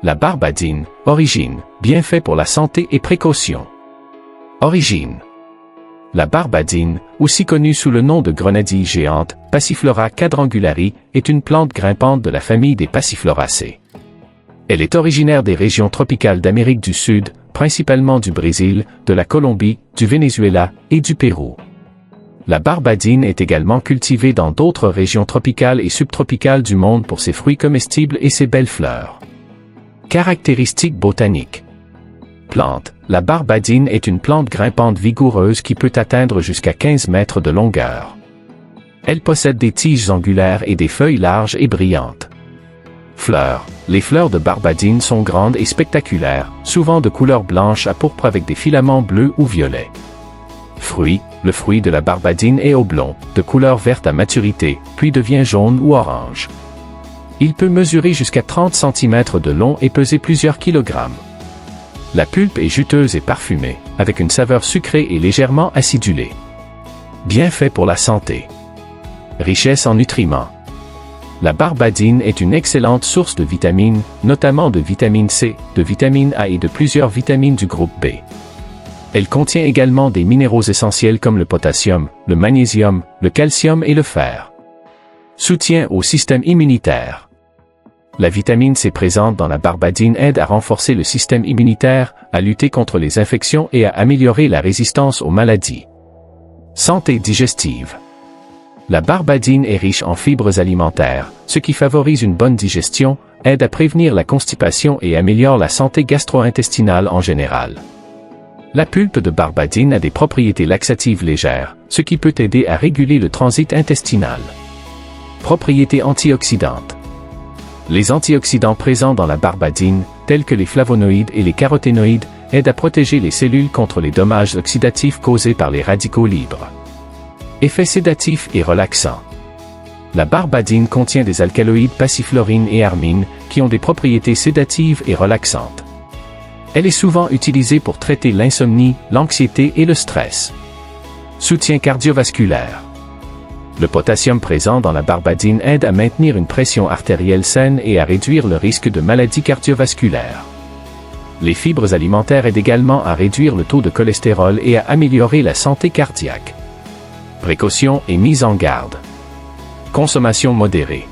La barbadine, origine, bienfaits pour la santé et précautions. Origine. La barbadine, aussi connue sous le nom de grenadille géante, Passiflora quadrangulari, est une plante grimpante de la famille des Passifloracées. Elle est originaire des régions tropicales d'Amérique du Sud, principalement du Brésil, de la Colombie, du Venezuela et du Pérou. La barbadine est également cultivée dans d'autres régions tropicales et subtropicales du monde pour ses fruits comestibles et ses belles fleurs. Caractéristiques botaniques. Plante. La barbadine est une plante grimpante vigoureuse qui peut atteindre jusqu'à 15 mètres de longueur. Elle possède des tiges angulaires et des feuilles larges et brillantes. Fleurs. Les fleurs de barbadine sont grandes et spectaculaires, souvent de couleur blanche à pourpre avec des filaments bleus ou violets. Fruit. Le fruit de la barbadine est oblong, de couleur verte à maturité, puis devient jaune ou orange. Il peut mesurer jusqu'à 30 cm de long et peser plusieurs kilogrammes. La pulpe est juteuse et parfumée, avec une saveur sucrée et légèrement acidulée. Bienfaits pour la santé. Richesse en nutriments. La barbadine est une excellente source de vitamines, notamment de vitamine C, de vitamine A et de plusieurs vitamines du groupe B. Elle contient également des minéraux essentiels comme le potassium, le magnésium, le calcium et le fer. Soutien au système immunitaire. La vitamine C présente dans la barbadine aide à renforcer le système immunitaire, à lutter contre les infections et à améliorer la résistance aux maladies. Santé digestive. La barbadine est riche en fibres alimentaires, ce qui favorise une bonne digestion, aide à prévenir la constipation et améliore la santé gastro-intestinale en général. La pulpe de barbadine a des propriétés laxatives légères, ce qui peut aider à réguler le transit intestinal. Propriétés antioxydantes. Les antioxydants présents dans la barbadine, tels que les flavonoïdes et les caroténoïdes, aident à protéger les cellules contre les dommages oxydatifs causés par les radicaux libres. Effet sédatif et relaxant. La barbadine contient des alcaloïdes passiflorine et armine, qui ont des propriétés sédatives et relaxantes. Elle est souvent utilisée pour traiter l'insomnie, l'anxiété et le stress. Soutien cardiovasculaire. Le potassium présent dans la barbadine aide à maintenir une pression artérielle saine et à réduire le risque de maladies cardiovasculaires. Les fibres alimentaires aident également à réduire le taux de cholestérol et à améliorer la santé cardiaque. Précautions et mise en garde. Consommation modérée.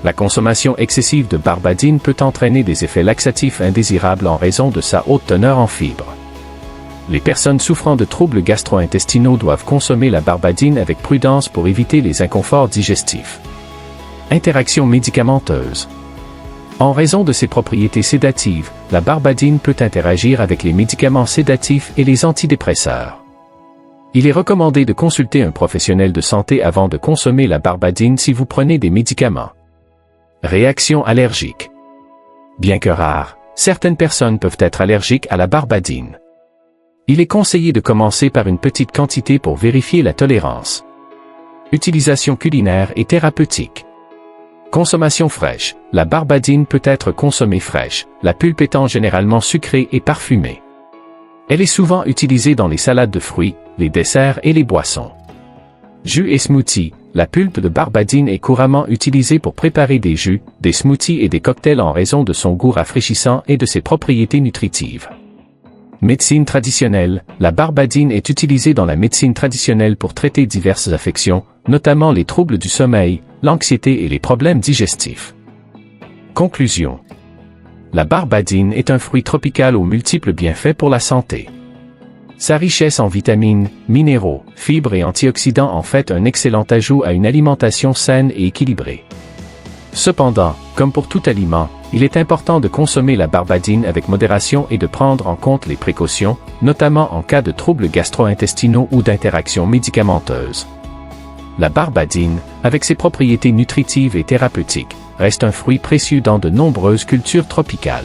La consommation excessive de barbadine peut entraîner des effets laxatifs indésirables en raison de sa haute teneur en fibres. Les personnes souffrant de troubles gastro-intestinaux doivent consommer la barbadine avec prudence pour éviter les inconforts digestifs. Interaction médicamenteuse. En raison de ses propriétés sédatives, la barbadine peut interagir avec les médicaments sédatifs et les antidépresseurs. Il est recommandé de consulter un professionnel de santé avant de consommer la barbadine si vous prenez des médicaments. Réaction allergique. Bien que rare, certaines personnes peuvent être allergiques à la barbadine. Il est conseillé de commencer par une petite quantité pour vérifier la tolérance. Utilisation culinaire et thérapeutique. Consommation fraîche. La barbadine peut être consommée fraîche, la pulpe étant généralement sucrée et parfumée. Elle est souvent utilisée dans les salades de fruits, les desserts et les boissons. Jus et smoothies. La pulpe de barbadine est couramment utilisée pour préparer des jus, des smoothies et des cocktails en raison de son goût rafraîchissant et de ses propriétés nutritives. Médecine traditionnelle. La barbadine est utilisée dans la médecine traditionnelle pour traiter diverses affections, notamment les troubles du sommeil, l'anxiété et les problèmes digestifs. Conclusion. La barbadine est un fruit tropical aux multiples bienfaits pour la santé. Sa richesse en vitamines, minéraux, fibres et antioxydants en fait un excellent ajout à une alimentation saine et équilibrée. Cependant, comme pour tout aliment, il est important de consommer la barbadine avec modération et de prendre en compte les précautions, notamment en cas de troubles gastro-intestinaux ou d'interactions médicamenteuses. La barbadine, avec ses propriétés nutritives et thérapeutiques, reste un fruit précieux dans de nombreuses cultures tropicales.